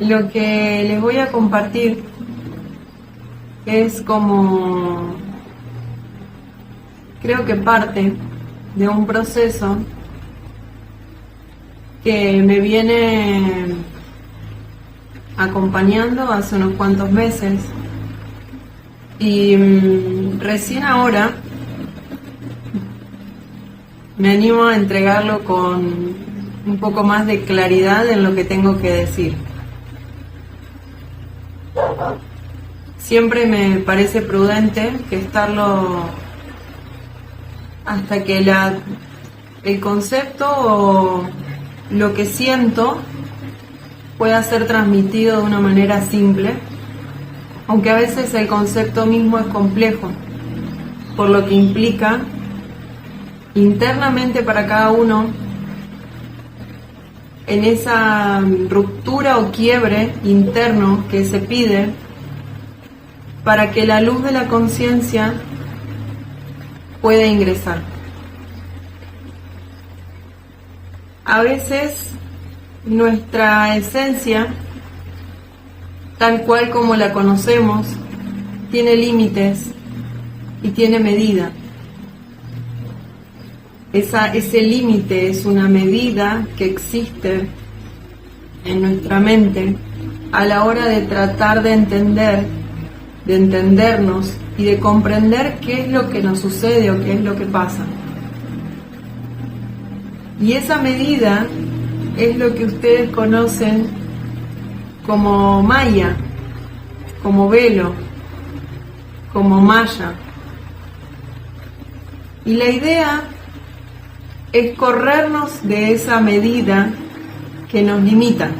Lo que les voy a compartir es como, creo que parte de un proceso que me viene acompañando hace unos cuantos meses y recién ahora me animo a entregarlo con un poco más de claridad en lo que tengo que decir. Siempre me parece prudente gestarlo hasta que el concepto o lo que siento pueda ser transmitido de una manera simple, aunque a veces el concepto mismo es complejo, por lo que implica internamente para cada uno en esa ruptura o quiebre interno que se pide para que la luz de la conciencia pueda ingresar. A veces nuestra esencia, tal cual como la conocemos, tiene límites y tiene medida. Ese límite es una medida que existe en nuestra mente a la hora de tratar de entender, de entendernos y de comprender qué es lo que nos sucede o qué es lo que pasa. Y esa medida es lo que ustedes conocen como maya, como velo, como malla. Y la idea es corrernos de esa medida que nos limita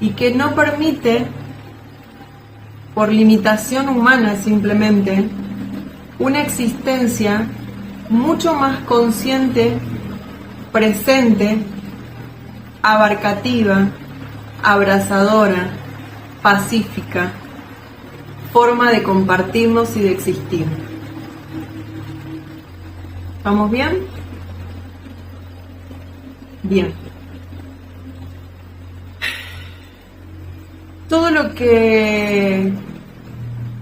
y que no permite, por limitación humana simplemente, una existencia mucho más consciente, presente, abarcativa, abrazadora, pacífica, forma de compartirnos y de existir. ¿Vamos bien? Bien. Todo lo que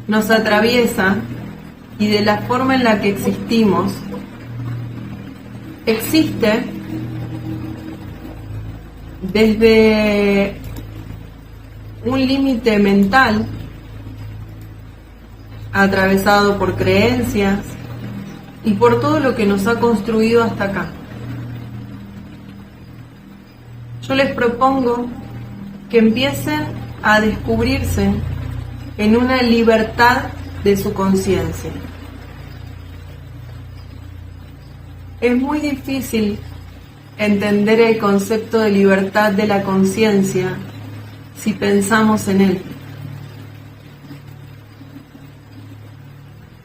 nos atraviesa y de la forma en la que existimos, existe desde un límite mental atravesado por creencias y por todo lo que nos ha construido hasta acá. Yo les propongo que empiecen a descubrirse en una libertad de su conciencia. Es muy difícil entender el concepto de libertad de la conciencia si pensamos en él,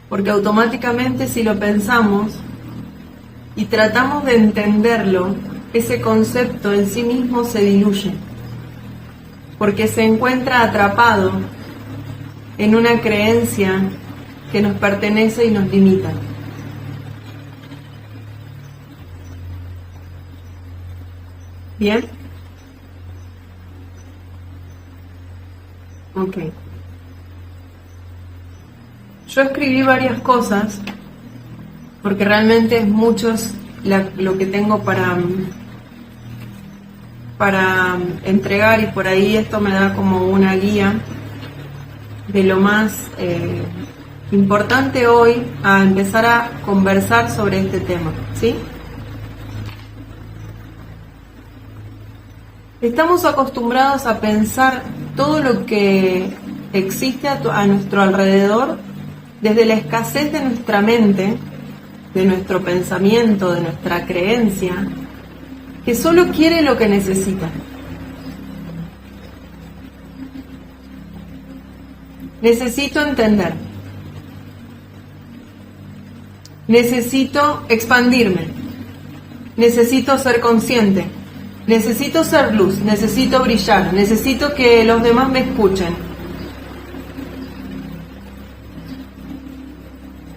porque automáticamente si lo pensamos y tratamos de entenderlo, ese concepto en sí mismo se diluye, porque se encuentra atrapado en una creencia que nos pertenece y nos limita. ¿Bien? Ok. Yo escribí varias cosas, porque realmente es mucho lo que tengo para entregar, y por ahí esto me da como una guía de lo más importante hoy a empezar a conversar sobre este tema, ¿sí? Estamos acostumbrados a pensar todo lo que existe a nuestro alrededor desde la escasez de nuestra mente, de nuestro pensamiento, de nuestra creencia, que solo quiere lo que necesita. Necesito entender. Necesito expandirme. Necesito ser consciente. Necesito ser luz. Necesito brillar. Necesito que los demás me escuchen.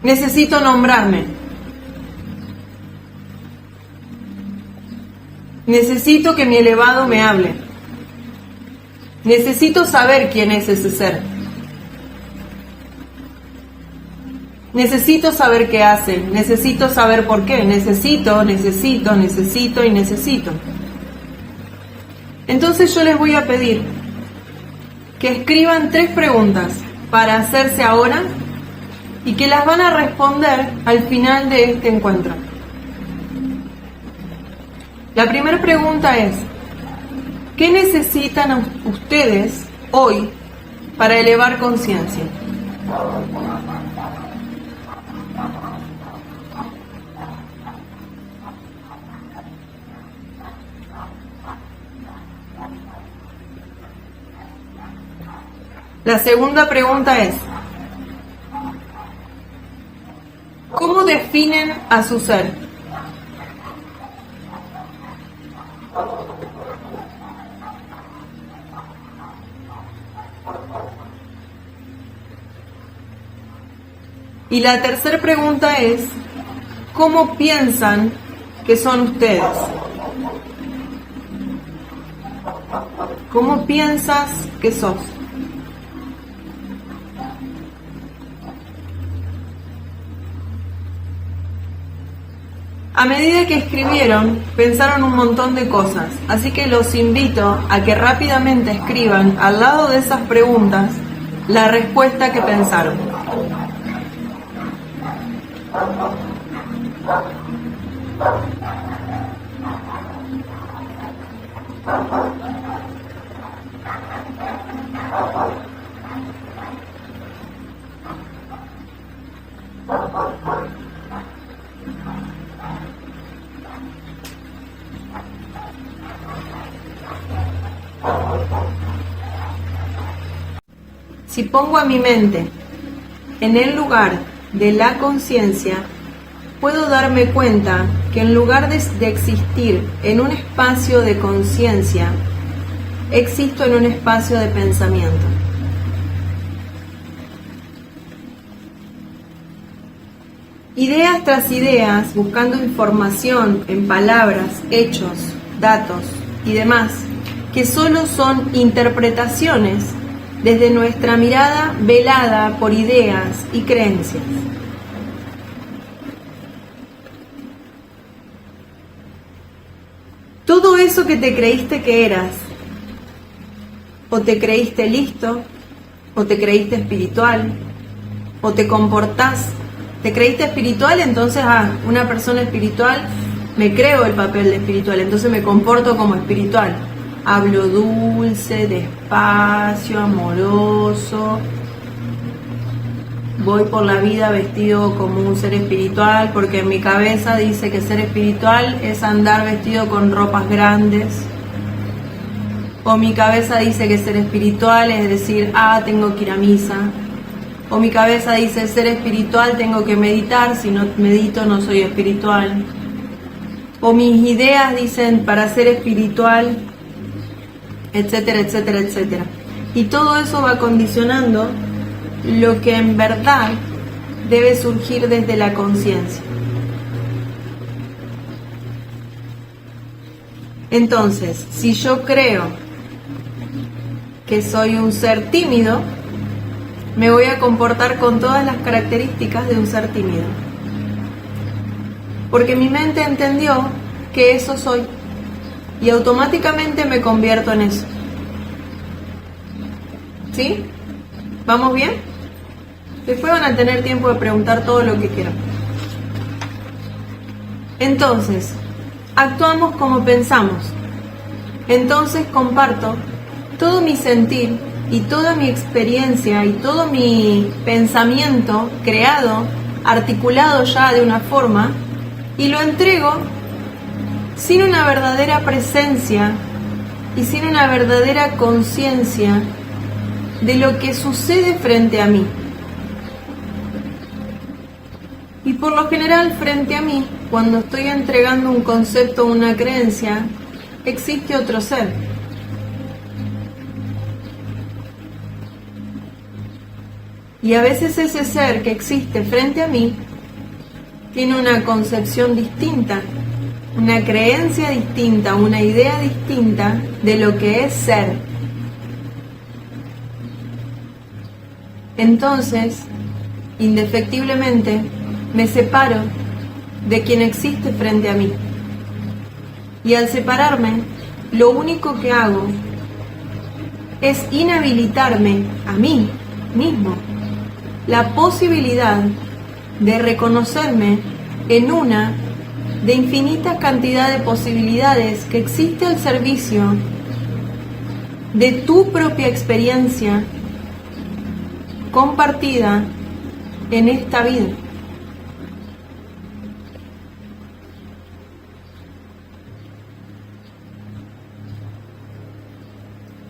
Necesito nombrarme. Necesito que mi elevado me hable. Necesito saber quién es ese ser. Necesito saber qué hace. Necesito saber por qué. Necesito y necesito. Entonces yo les voy a pedir que escriban 3 preguntas para hacerse ahora y que las van a responder al final de este encuentro. La primera pregunta es: ¿qué necesitan ustedes hoy para elevar conciencia? La segunda pregunta es: ¿cómo definen a su ser? Y la tercera pregunta es: ¿cómo piensan que son ustedes? ¿Cómo piensas que sos? A medida que escribieron, pensaron un montón de cosas, así que los invito a que rápidamente escriban al lado de esas preguntas la respuesta que pensaron. Si pongo a mi mente en el lugar de la conciencia, puedo darme cuenta que en lugar de existir en un espacio de conciencia, existo en un espacio de pensamiento. Ideas tras ideas, buscando información en palabras, hechos, datos y demás, que solo son interpretaciones desde nuestra mirada velada por ideas y creencias. Todo eso que te creíste que eras, o te creíste listo, o te creíste espiritual, o te comportás, te creíste espiritual, entonces una persona espiritual, me creo el papel de espiritual, entonces me comporto como espiritual. Hablo dulce, despacio, amoroso. Voy por la vida vestido como un ser espiritual, porque en mi cabeza dice que ser espiritual es andar vestido con ropas grandes. O mi cabeza dice que ser espiritual es decir, tengo que ir a misa. O mi cabeza dice, ser espiritual tengo que meditar, si no medito no soy espiritual. O mis ideas dicen, para ser espiritual, etcétera, etcétera, etcétera. Y todo eso va condicionando lo que en verdad debe surgir desde la conciencia. Entonces, si yo creo que soy un ser tímido, me voy a comportar con todas las características de un ser tímido. Porque mi mente entendió que eso soy y automáticamente me convierto en eso. ¿Sí? ¿Vamos bien? Después van a tener tiempo de preguntar todo lo que quieran. Entonces, actuamos como pensamos. Entonces comparto todo mi sentir y toda mi experiencia y todo mi pensamiento creado, articulado ya de una forma, y lo entrego sin una verdadera presencia y sin una verdadera conciencia de lo que sucede frente a mí. Y por lo general frente a mí, cuando estoy entregando un concepto o una creencia, existe otro ser. Y a veces ese ser que existe frente a mí tiene una concepción distinta, una creencia distinta, una idea distinta de lo que es ser. entonces, indefectiblemente, me separo de quien existe frente a mí. Y al separarme, lo único que hago es inhabilitarme a mí mismo la posibilidad de reconocerme en una de infinitas cantidad de posibilidades que existe al servicio de tu propia experiencia compartida en esta vida.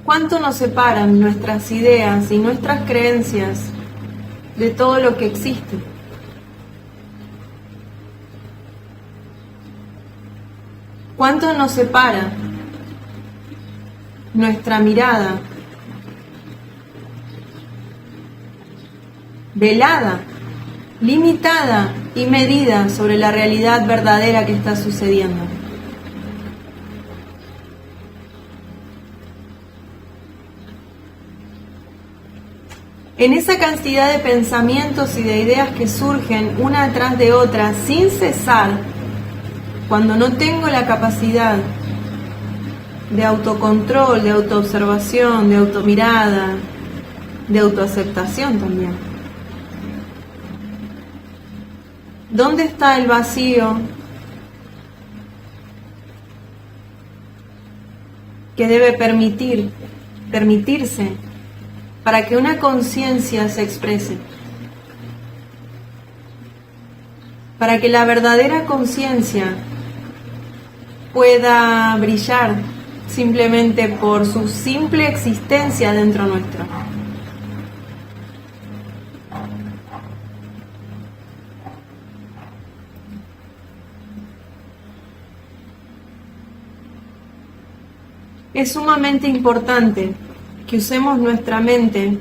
¿Cuánto nos separan nuestras ideas y nuestras creencias de todo lo que existe? ¿Cuánto nos separa nuestra mirada velada, limitada y medida sobre la realidad verdadera que está sucediendo? En esa cantidad de pensamientos y de ideas que surgen una atrás de otra sin cesar, cuando no tengo la capacidad de autocontrol, de autoobservación, de automirada, de autoaceptación también. ¿Dónde está el vacío que debe permitirse para que una conciencia se exprese? Para que la verdadera conciencia pueda brillar simplemente por su simple existencia dentro nuestro. Es sumamente importante que usemos nuestra mente,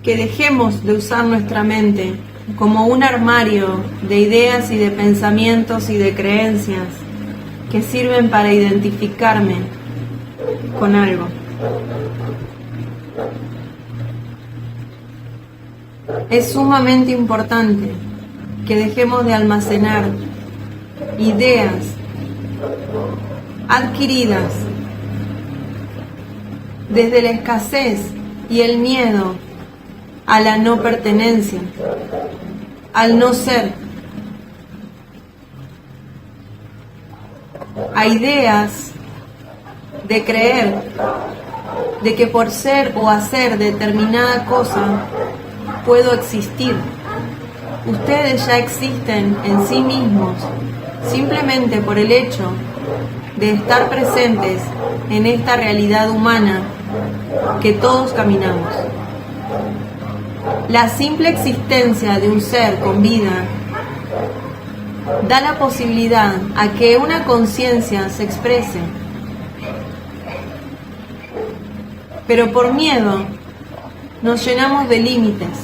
que dejemos de usar nuestra mente como un armario de ideas y de pensamientos y de creencias que sirven para identificarme con algo. Es sumamente importante que dejemos de almacenar ideas adquiridas desde la escasez y el miedo a la no pertenencia, al no ser, a ideas de creer de que por ser o hacer determinada cosa puedo existir. Ustedes ya existen en sí mismos simplemente por el hecho de estar presentes en esta realidad humana que todos caminamos. La simple existencia de un ser con vida da la posibilidad a que una conciencia se exprese. Pero por miedo nos llenamos de límites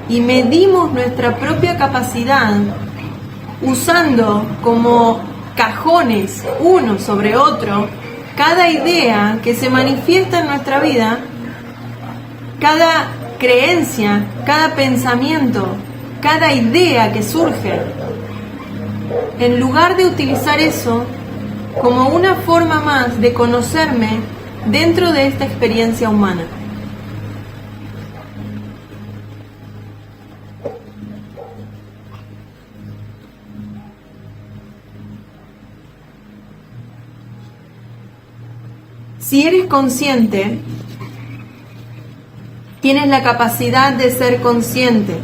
y medimos nuestra propia capacidad usando como cajones uno sobre otro cada idea que se manifiesta en nuestra vida, cada creencia, cada pensamiento, cada idea que surge, en lugar de utilizar eso como una forma más de conocerme dentro de esta experiencia humana. Si eres consciente, tienes la capacidad de ser consciente.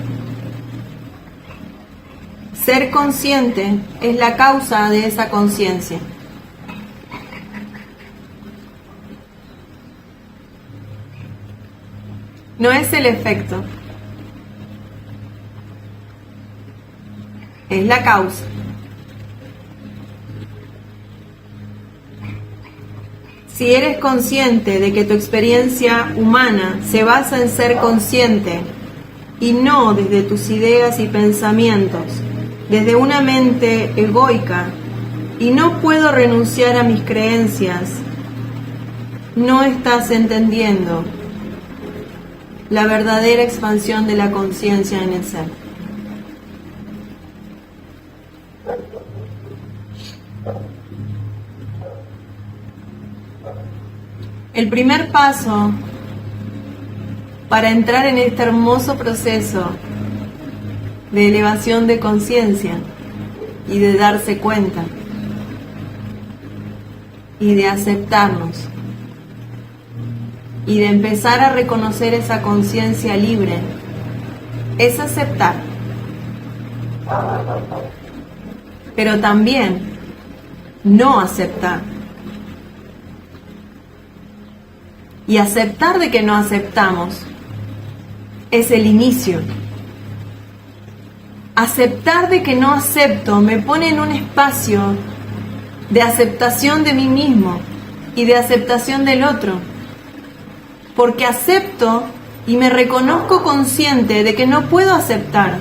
Ser consciente es la causa de esa conciencia. No es el efecto, es la causa. Si eres consciente de que tu experiencia humana se basa en ser consciente y no desde tus ideas y pensamientos, desde una mente egoica, y no puedo renunciar a mis creencias, no estás entendiendo la verdadera expansión de la conciencia en el ser. El primer paso para entrar en este hermoso proceso de elevación de conciencia y de darse cuenta y de aceptarnos y de empezar a reconocer esa conciencia libre es aceptar, pero también no aceptar. Y aceptar de que no aceptamos es el inicio. Aceptar de que no acepto me pone en un espacio de aceptación de mí mismo y de aceptación del otro. Porque acepto y me reconozco consciente de que no puedo aceptar.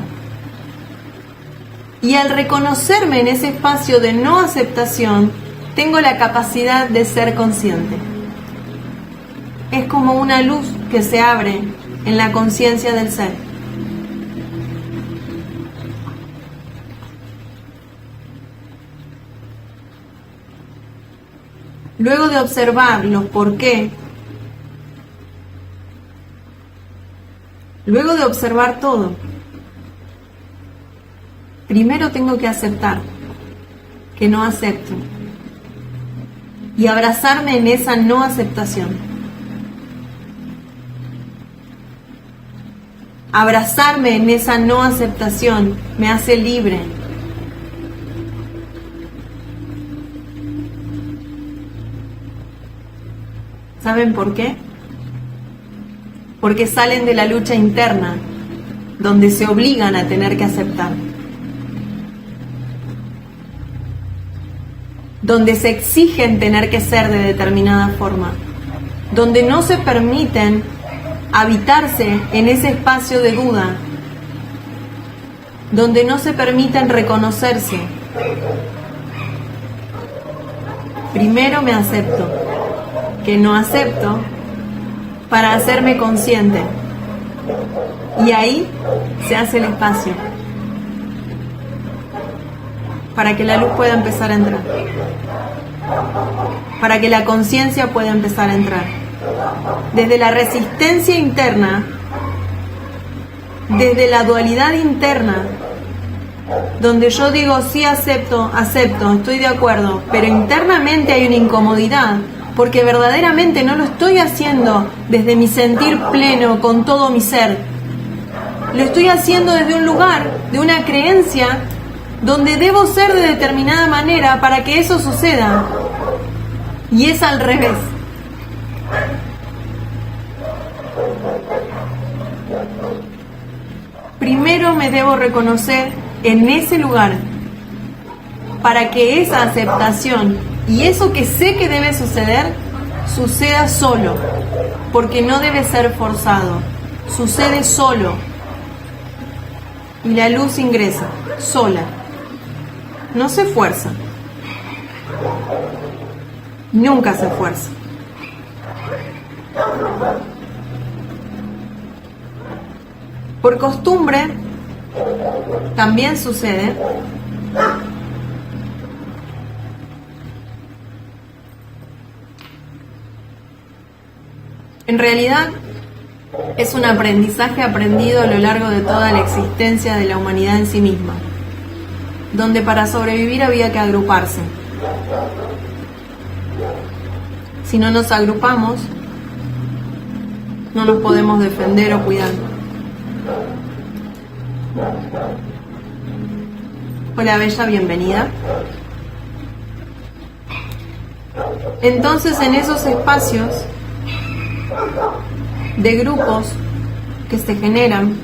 Y al reconocerme en ese espacio de no aceptación, tengo la capacidad de ser consciente. Es como una luz que se abre en la conciencia del ser. Luego de observar los por qué, luego de observar todo, primero tengo que aceptar que no acepto y abrazarme en esa no aceptación. Abrazarme en esa no aceptación me hace libre. ¿Saben por qué? Porque salen de la lucha interna, donde se obligan a tener que aceptar. Donde se exigen tener que ser de determinada forma. Donde no se permiten habitarse en ese espacio de duda, donde no se permiten reconocerse. Primero me acepto, que no acepto, para hacerme consciente. Y ahí se hace el espacio, para que la luz pueda empezar a entrar, para que la conciencia pueda empezar a entrar. Desde la resistencia interna, desde la dualidad interna, donde yo digo sí acepto, estoy de acuerdo, pero internamente hay una incomodidad, porque verdaderamente no lo estoy haciendo desde mi sentir pleno con todo mi ser. Lo estoy haciendo desde un lugar, de una creencia, donde debo ser de determinada manera para que eso suceda. Y es al revés. Primero me debo reconocer en ese lugar para que esa aceptación y eso que sé que debe suceder, suceda solo, porque no debe ser forzado, sucede solo y la luz ingresa sola, no se fuerza, nunca se fuerza. Por costumbre, también sucede en realidad es un aprendizaje aprendido a lo largo de toda la existencia de la humanidad en sí misma, donde para sobrevivir había que agruparse. Si no nos agrupamos, no nos podemos defender o cuidar. Hola Bella, bienvenida. Entonces en esos espacios de grupos que se generan,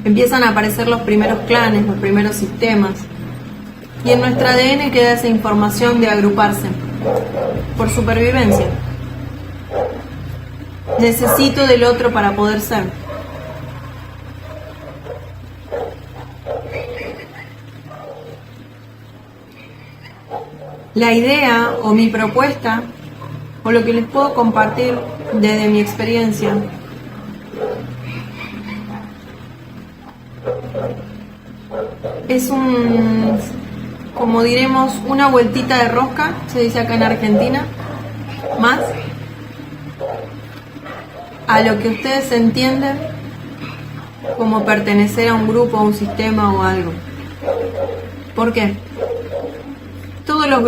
empiezan a aparecer los primeros clanes, los primeros sistemas, y en nuestro ADN queda esa información de agruparse por supervivencia. Necesito del otro para poder ser. La idea o mi propuesta, o lo que les puedo compartir desde mi experiencia, es como diremos, una vueltita de rosca, se dice acá en Argentina, más a lo que ustedes entienden como pertenecer a un grupo, a un sistema o algo. ¿Por qué? Todos los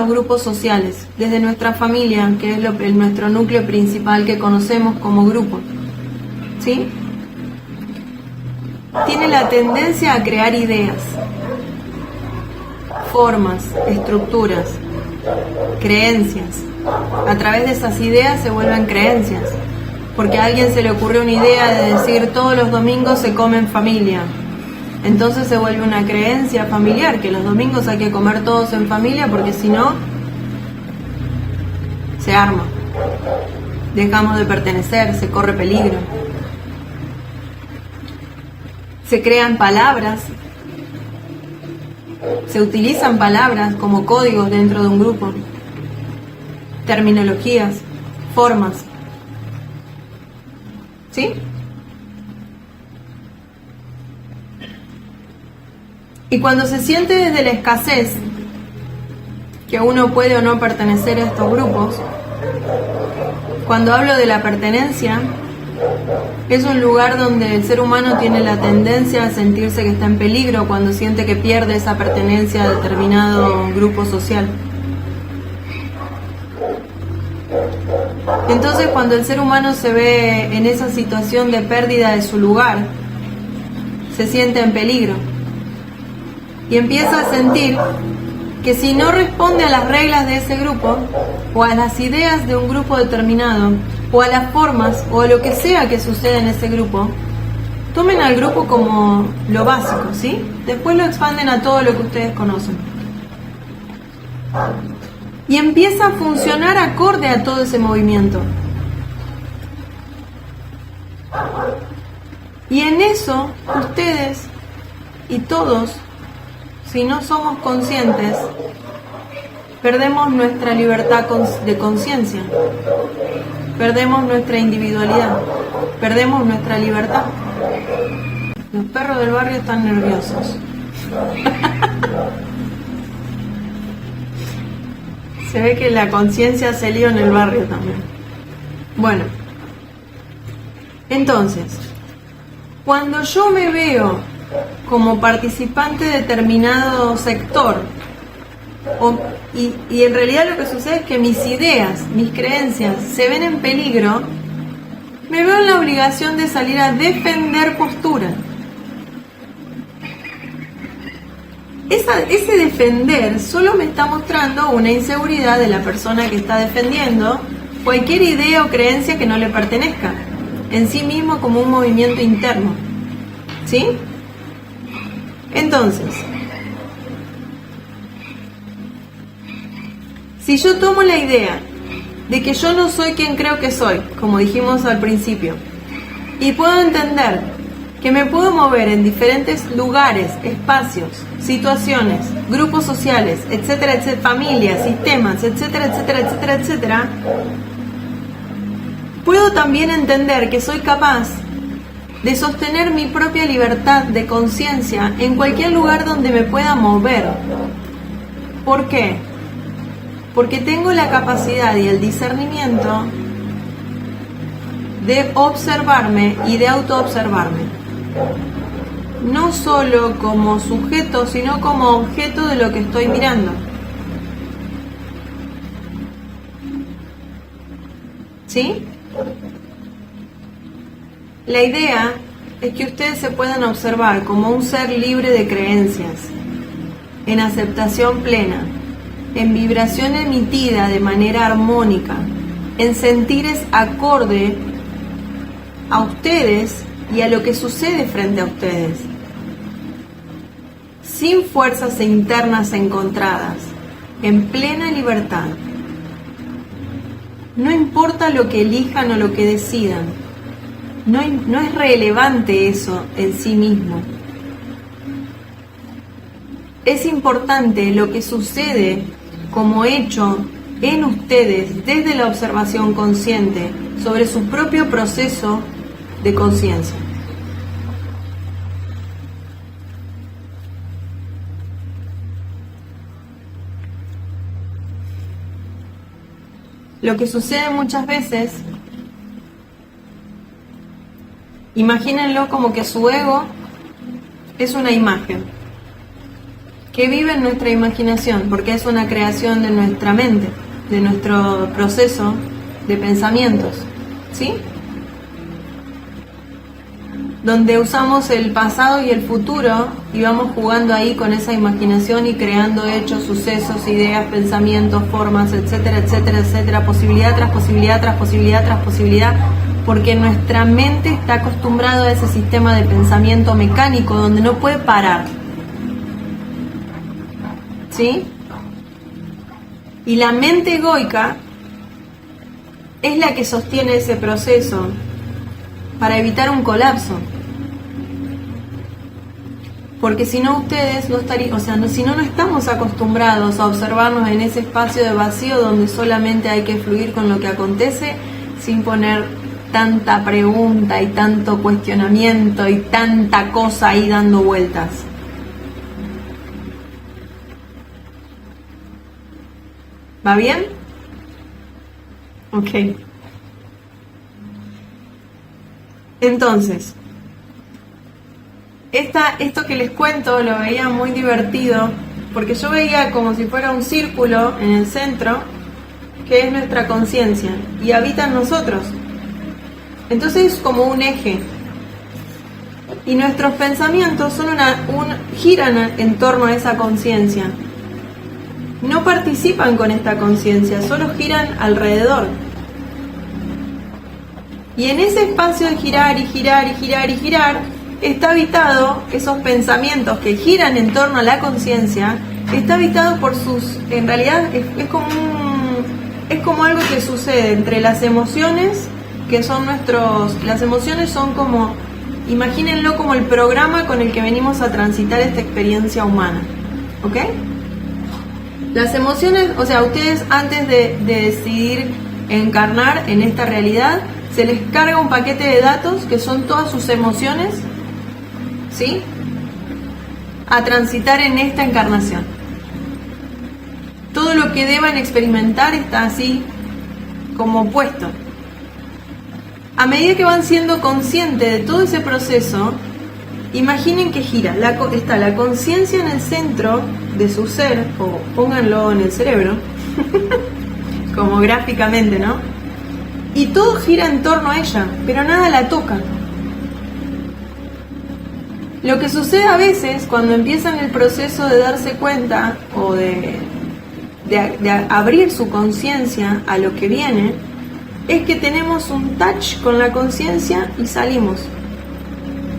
grupos sociales, desde nuestra familia, que es nuestro núcleo principal que conocemos como grupo, ¿sí? Tiene la tendencia a crear ideas, formas, estructuras, creencias. A través de esas ideas se vuelven creencias, porque a alguien se le ocurrió una idea de decir todos los domingos se come en familia. Entonces se vuelve una creencia familiar, que los domingos hay que comer todos en familia porque si no, se arma. Dejamos de pertenecer, se corre peligro. Se crean palabras, se utilizan palabras como códigos dentro de un grupo, terminologías, formas. ¿Sí? Y cuando se siente desde la escasez que uno puede o no pertenecer a estos grupos, cuando hablo de la pertenencia, es un lugar donde el ser humano tiene la tendencia a sentirse que está en peligro cuando siente que pierde esa pertenencia a determinado grupo social. Entonces, cuando el ser humano se ve en esa situación de pérdida de su lugar, se siente en peligro. Y empieza a sentir que si no responde a las reglas de ese grupo, o a las ideas de un grupo determinado, o a las formas, o a lo que sea que suceda en ese grupo, tomen al grupo como lo básico, ¿sí? Después lo expanden a todo lo que ustedes conocen. Y empieza a funcionar acorde a todo ese movimiento. Y en eso, ustedes y todos, si no somos conscientes, perdemos nuestra libertad de conciencia, perdemos nuestra individualidad, perdemos nuestra libertad. Los perros del barrio están nerviosos. Se ve que la conciencia se lió en el barrio también. Bueno, entonces, cuando yo me veo como participante de determinado sector, y en realidad lo que sucede es que mis ideas, mis creencias se ven en peligro, me veo en la obligación de salir a defender postura. Ese defender solo me está mostrando una inseguridad de la persona que está defendiendo cualquier idea o creencia que no le pertenezca, en sí mismo como un movimiento interno. ¿Sí? Entonces, si yo tomo la idea de que yo no soy quien creo que soy, como dijimos al principio, y puedo entender que me puedo mover en diferentes lugares, espacios, situaciones, grupos sociales, etcétera, etcétera, familias, sistemas, etcétera, etcétera, etcétera, etcétera, puedo también entender que soy capaz de sostener mi propia libertad de conciencia en cualquier lugar donde me pueda mover. ¿Por qué? Porque tengo la capacidad y el discernimiento de observarme y de autoobservarme. No solo como sujeto, sino como objeto de lo que estoy mirando. ¿Sí? La idea es que ustedes se puedan observar como un ser libre de creencias, en aceptación plena, en vibración emitida de manera armónica, en sentires acorde a ustedes y a lo que sucede frente a ustedes, sin fuerzas internas encontradas, en plena libertad. No importa lo que elijan o lo que decidan, no es relevante eso en sí mismo. Es importante lo que sucede como hecho en ustedes desde la observación consciente sobre su propio proceso de conciencia. Lo que sucede muchas veces, imagínenlo como que su ego es una imagen que vive en nuestra imaginación, porque es una creación de nuestra mente, de nuestro proceso de pensamientos, ¿sí? Donde usamos el pasado y el futuro y vamos jugando ahí con esa imaginación y creando hechos, sucesos, ideas, pensamientos, formas, etcétera, etcétera, etcétera, posibilidad tras posibilidad tras posibilidad tras posibilidad, porque nuestra mente está acostumbrada a ese sistema de pensamiento mecánico donde no puede parar, ¿sí? Y la mente egoica es la que sostiene ese proceso para evitar un colapso. Porque si no ustedes no estarían, o sea, si no estamos acostumbrados a observarnos en ese espacio de vacío donde solamente hay que fluir con lo que acontece sin poner tanta pregunta y tanto cuestionamiento y tanta cosa ahí dando vueltas. ¿Va bien? Ok. Entonces, esto que les cuento lo veía muy divertido, porque yo veía como si fuera un círculo en el centro, que es nuestra conciencia, y habita en nosotros. Entonces es como un eje. Y nuestros pensamientos son giran en torno a esa conciencia. No participan con esta conciencia, solo giran alrededor. Y en ese espacio de girar y girar y girar y girar, está habitado, esos pensamientos que giran en torno a la conciencia, está habitado por en realidad es como algo que sucede entre las emociones, que son las emociones son como, imagínenlo como el programa con el que venimos a transitar esta experiencia humana, ¿ok? Las emociones, o sea, ustedes antes de decidir encarnar en esta realidad, se les carga un paquete de datos que son todas sus emociones, ¿sí? A transitar en esta encarnación. Todo lo que deban experimentar está así como puesto. A medida que van siendo conscientes de todo ese proceso, imaginen que gira. Está la conciencia en el centro de su ser, o pónganlo en el cerebro, como gráficamente, ¿no? Y todo gira en torno a ella, pero nada la toca. Lo que sucede a veces cuando empiezan el proceso de darse cuenta o de abrir su conciencia a lo que viene, es que tenemos un touch con la conciencia y salimos.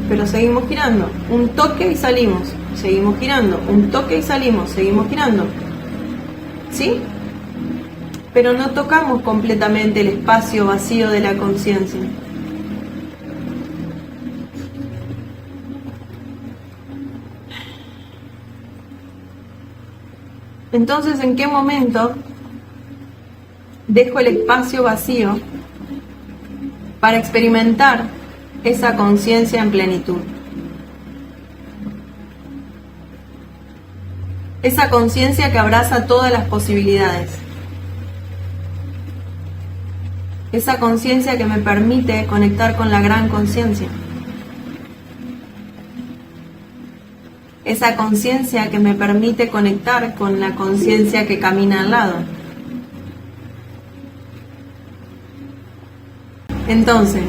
Pero seguimos girando. Un toque y salimos. Seguimos girando. Un toque y salimos. Seguimos girando. ¿Sí? Pero no tocamos completamente el espacio vacío de la conciencia. Entonces, ¿en qué momento dejo el espacio vacío para experimentar esa conciencia en plenitud? Esa conciencia que abraza todas las posibilidades. Esa conciencia que me permite conectar con la gran conciencia. Esa conciencia que me permite conectar con la conciencia que camina al lado. Entonces,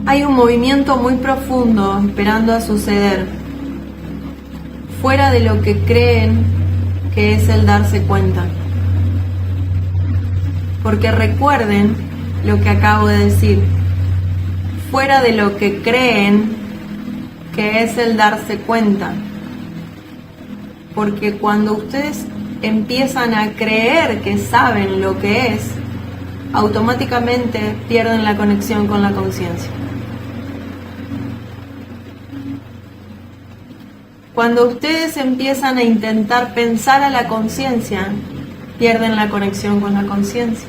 hay un movimiento muy profundo esperando a suceder, fuera de lo que creen que es el darse cuenta. Porque recuerden lo que acabo de decir, fuera de lo que creen que es el darse cuenta. Porque cuando ustedes empiezan a creer que saben lo que es, automáticamente pierden la conexión con la conciencia. Cuando ustedes empiezan a intentar pensar a la conciencia, pierden la conexión con la conciencia.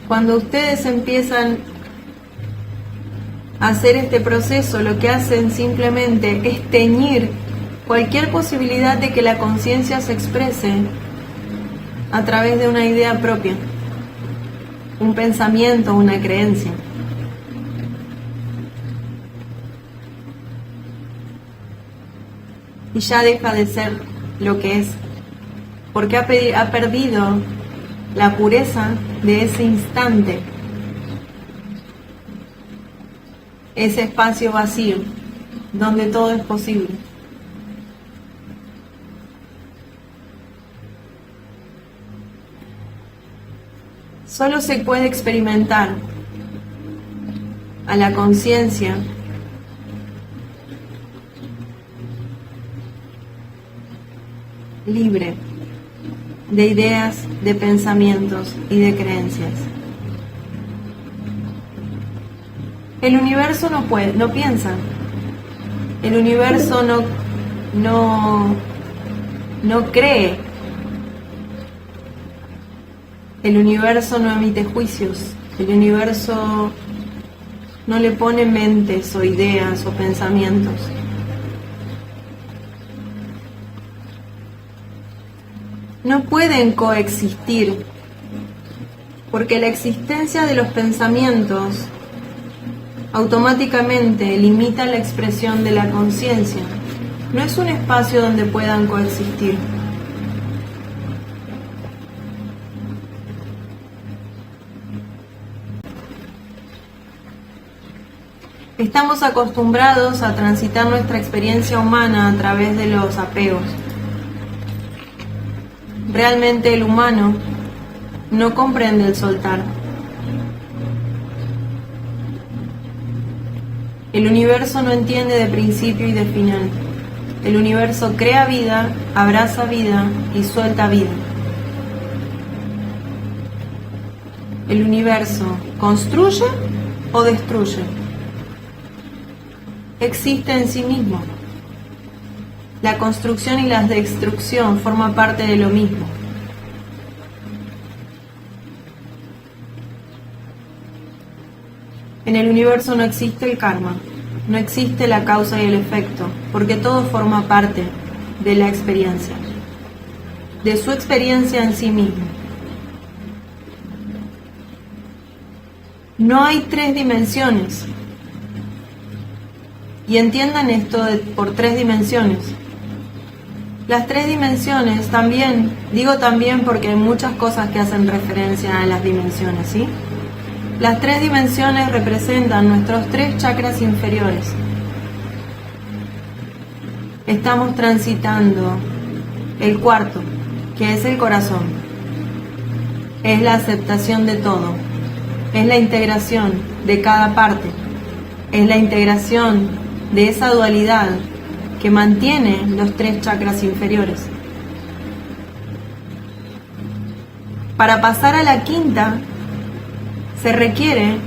Cuando ustedes empiezan a hacer este proceso, lo que hacen simplemente es teñir cualquier posibilidad de que la conciencia se exprese a través de una idea propia, un pensamiento, una creencia. Y ya deja de ser lo que es, porque ha perdido la pureza de ese instante, ese espacio vacío donde todo es posible. Solo se puede experimentar a la conciencia libre de ideas, de pensamientos y de creencias. El universo no piensa. El universo no cree. El universo no emite juicios. El universo no le pone mentes o ideas o pensamientos. No pueden coexistir, porque la existencia de los pensamientos automáticamente limita la expresión de la conciencia. No es un espacio donde puedan coexistir. Estamos acostumbrados a transitar nuestra experiencia humana a través de los apegos. Realmente el humano no comprende el soltar. El universo no entiende de principio y de final. El universo crea vida, abraza vida y suelta vida. El universo construye o destruye. Existe en sí mismo. La construcción y la destrucción forman parte de lo mismo. En el universo no existe el karma, no existe la causa y el efecto, porque todo forma parte de la experiencia, de su experiencia en sí mismo. No hay tres dimensiones. Y entiendan esto por tres dimensiones. Las tres dimensiones también, digo también porque hay muchas cosas que hacen referencia a las dimensiones, ¿sí? Las tres dimensiones representan nuestros tres chakras inferiores. Estamos transitando el cuarto, que es el corazón. Es la aceptación de todo. Es la integración de cada parte. Es la integración de esa dualidad que mantiene los tres chakras inferiores. Para pasar a la quinta, se requiere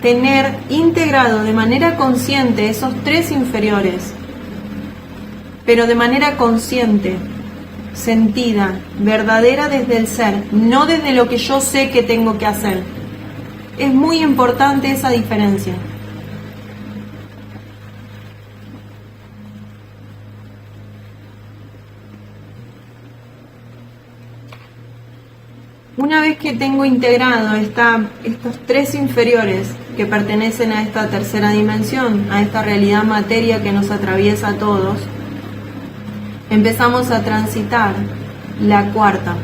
tener integrado de manera consciente esos tres inferiores, pero de manera consciente, sentida, verdadera desde el ser, no desde lo que yo sé que tengo que hacer. Es muy importante esa diferencia. Una vez que tengo integrado estos tres inferiores que pertenecen a esta tercera dimensión, a esta realidad materia que nos atraviesa a todos, empezamos a transitar la cuarta,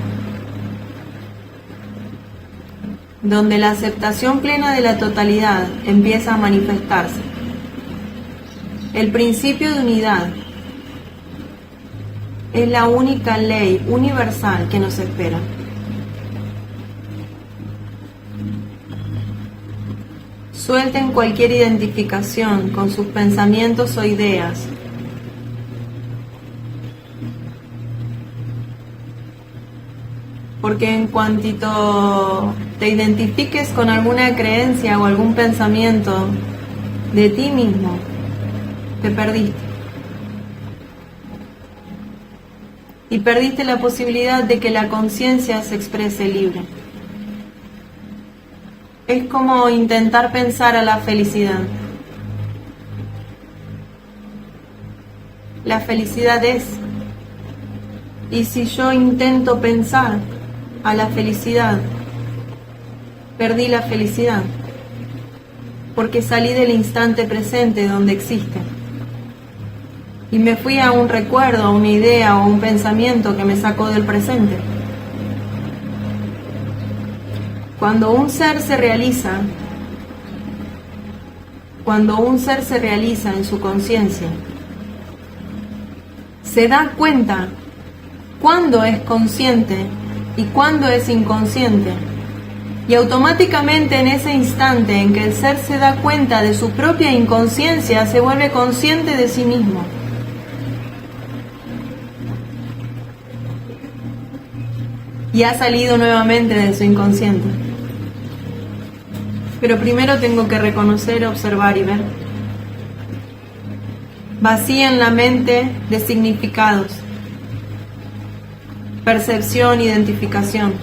donde la aceptación plena de la totalidad empieza a manifestarse. El principio de unidad es la única ley universal que nos espera. Suelten cualquier identificación con sus pensamientos o ideas. Porque en cuantito te identifiques con alguna creencia o algún pensamiento de ti mismo, te perdiste. Y perdiste la posibilidad de que la conciencia se exprese libre. Es como intentar pensar a la felicidad. la felicidad es. Y si yo intento pensar a la felicidad, perdí la felicidad, porque salí del instante presente donde existe. Y me fui a un recuerdo, a una idea o un pensamiento que me sacó del presente. Cuando un ser se realiza en su conciencia, se da cuenta cuándo es consciente y cuándo es inconsciente. Y automáticamente en ese instante en que el ser se da cuenta de su propia inconsciencia, se vuelve consciente de sí mismo. Y ha salido nuevamente de su inconsciente. Pero primero tengo que reconocer, observar y ver. Vacíen la mente de significados, percepción, identificación.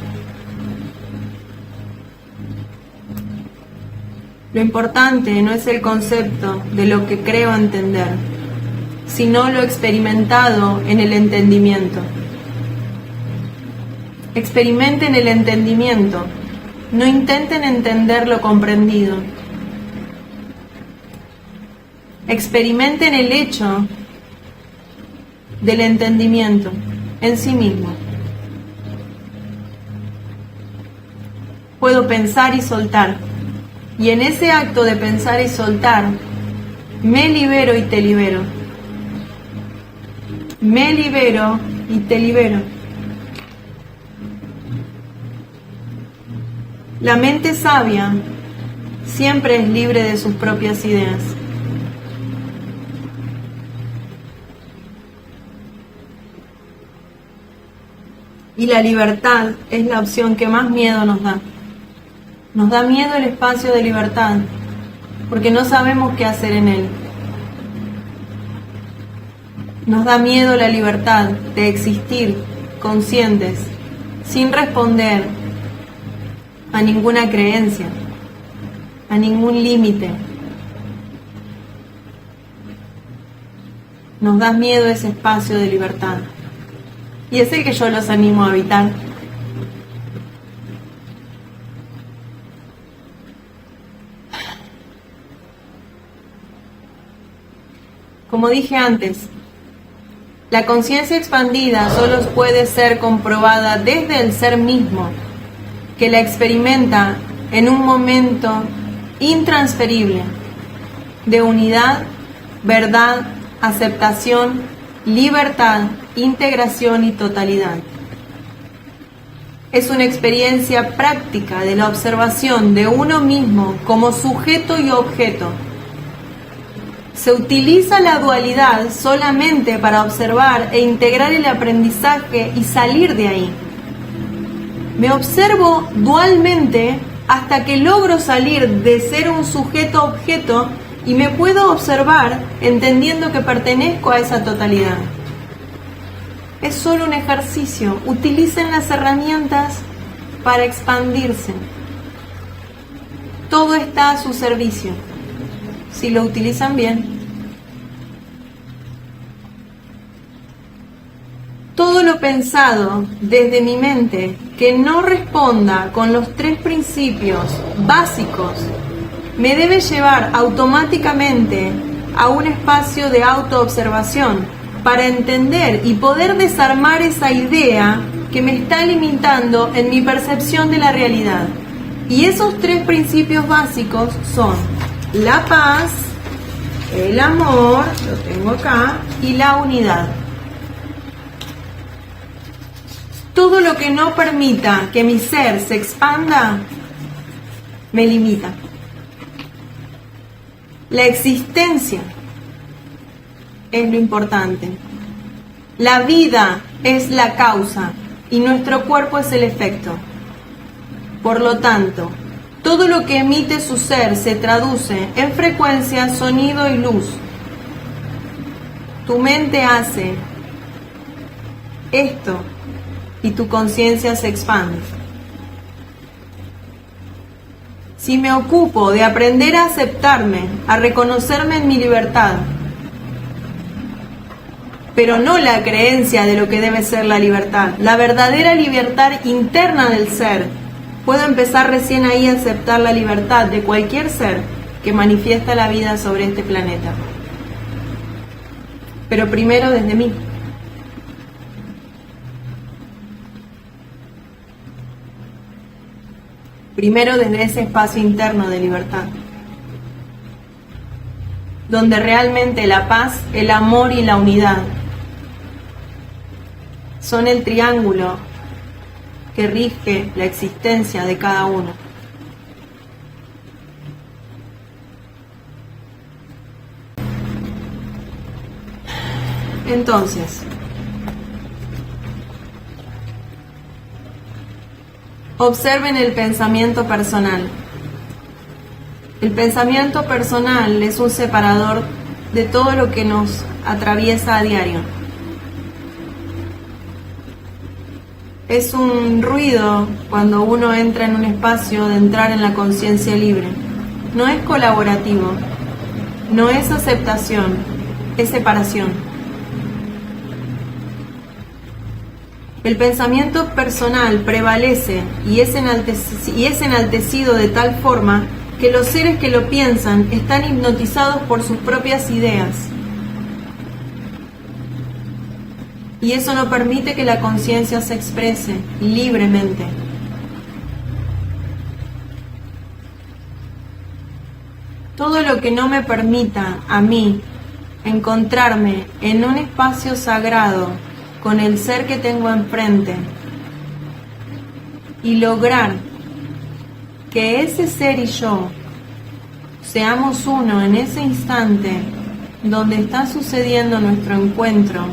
Lo importante no es el concepto de lo que creo entender, sino lo experimentado en el entendimiento. Experimenten el entendimiento, no intenten entender lo comprendido. Experimenten el hecho del entendimiento en sí mismo. Puedo pensar y soltar, y en ese acto de pensar y soltar, me libero y te libero. Me libero y te libero. La mente sabia siempre es libre de sus propias ideas. Y la libertad es la opción que más miedo nos da. Nos da miedo el espacio de libertad, porque no sabemos qué hacer en él. Nos da miedo la libertad de existir conscientes, sin responder a ninguna creencia, a ningún límite. Nos da miedo ese espacio de libertad. Y es el que yo los animo a habitar. Como dije antes, la conciencia expandida solo puede ser comprobada desde el ser mismo, que la experimenta en un momento intransferible de unidad, verdad, aceptación, libertad, integración y totalidad. Es una experiencia práctica de la observación de uno mismo como sujeto y objeto. Se utiliza la dualidad solamente para observar e integrar el aprendizaje y salir de ahí. Me observo dualmente hasta que logro salir de ser un sujeto-objeto y me puedo observar entendiendo que pertenezco a esa totalidad. Es solo un ejercicio. Utilicen las herramientas para expandirse. Todo está a su servicio, si lo utilizan bien. Todo lo pensado desde mi mente que no responda con los 3 principios básicos me debe llevar automáticamente a un espacio de autoobservación para entender y poder desarmar esa idea que me está limitando en mi percepción de la realidad. Y esos 3 principios básicos son la paz, el amor, lo tengo acá, y la unidad. Todo lo que no permita que mi ser se expanda, me limita. La existencia es lo importante. La vida es la causa y nuestro cuerpo es el efecto. Por lo tanto, todo lo que emite su ser se traduce en frecuencia, sonido y luz. Tu mente hace esto y tu conciencia se expande. Si me ocupo de aprender a aceptarme, a reconocerme en mi libertad, pero no la creencia de lo que debe ser la libertad. La verdadera libertad interna del ser. Puedo empezar recién ahí a aceptar la libertad de cualquier ser que manifiesta la vida sobre este planeta. Pero primero desde mí. Primero desde ese espacio interno de libertad, donde realmente la paz, el amor y la unidad son el triángulo que rige la existencia de cada uno. Entonces, observen el pensamiento personal. El pensamiento personal es un separador de todo lo que nos atraviesa a diario. Es un ruido cuando uno entra en un espacio de entrar en la conciencia libre. No es colaborativo, no es aceptación, es separación. El pensamiento personal prevalece y es enaltecido de tal forma que los seres que lo piensan están hipnotizados por sus propias ideas. Y eso no permite que la conciencia se exprese libremente. Todo lo que no me permita a mí encontrarme en un espacio sagrado con el ser que tengo enfrente y lograr que ese ser y yo seamos uno en ese instante donde está sucediendo nuestro encuentro,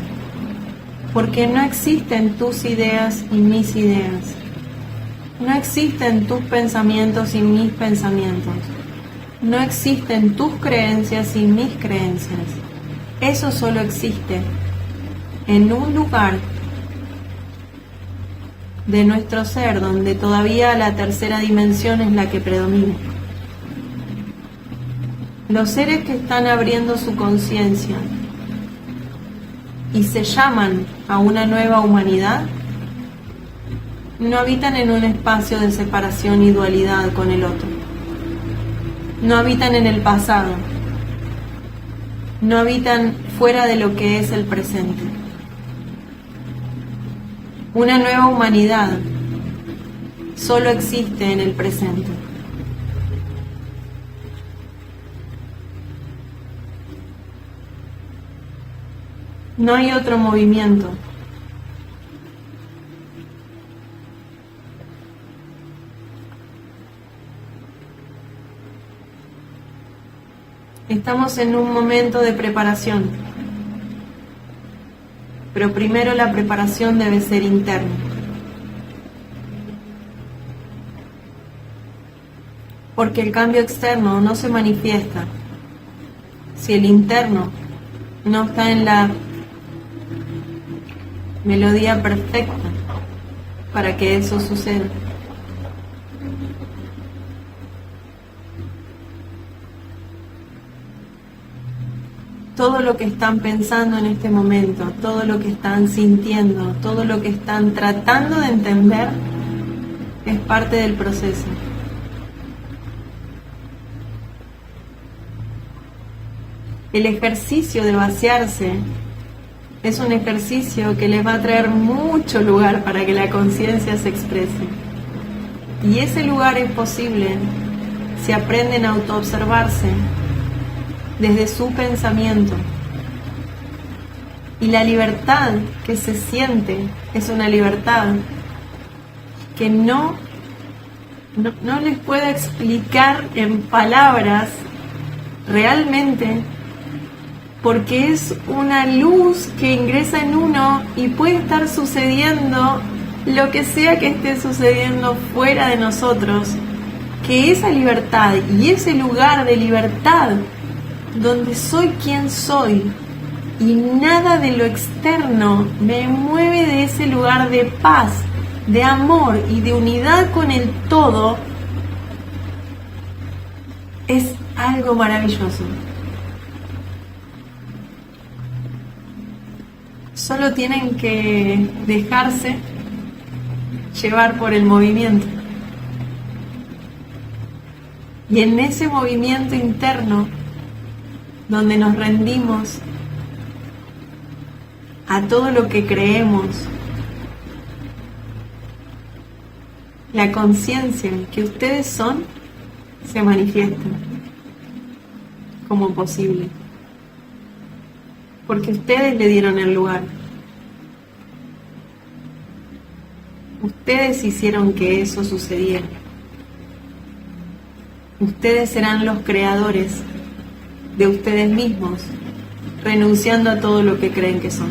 porque no existen tus ideas y mis ideas, no existen tus pensamientos y mis pensamientos, no existen tus creencias y mis creencias. Eso solo existe en un lugar de nuestro ser donde todavía la tercera dimensión es la que predomina. Los seres que están abriendo su conciencia y se llaman a una nueva humanidad no habitan en un espacio de separación y dualidad con el otro. No habitan en el pasado. No habitan fuera de lo que es el presente. Una nueva humanidad solo existe en el presente. No hay otro movimiento. Estamos en un momento de preparación, pero primero la preparación debe ser interna. Porque el cambio externo no se manifiesta si el interno no está en la melodía perfecta para que eso suceda. Todo lo que están pensando en este momento, todo lo que están sintiendo, todo lo que están tratando de entender es parte del proceso. El ejercicio de vaciarse es un ejercicio que les va a traer mucho lugar para que la conciencia se exprese. Y ese lugar es posible si aprenden a autoobservarse desde su pensamiento. Y la libertad que se siente es una libertad que no les puedo explicar en palabras realmente, porque es una luz que ingresa en uno y puede estar sucediendo lo que sea que esté sucediendo fuera de nosotros, que esa libertad y ese lugar de libertad donde soy quien soy y nada de lo externo me mueve de ese lugar de paz, de amor y de unidad con el todo, es algo maravilloso. Solo tienen que dejarse llevar por el movimiento. Y en ese movimiento interno, donde nos rendimos a todo lo que creemos, la conciencia que ustedes son se manifiesta como posible. Porque ustedes le dieron el lugar. Ustedes hicieron que eso sucediera. Ustedes serán los creadores de ustedes mismos, renunciando a todo lo que creen que son.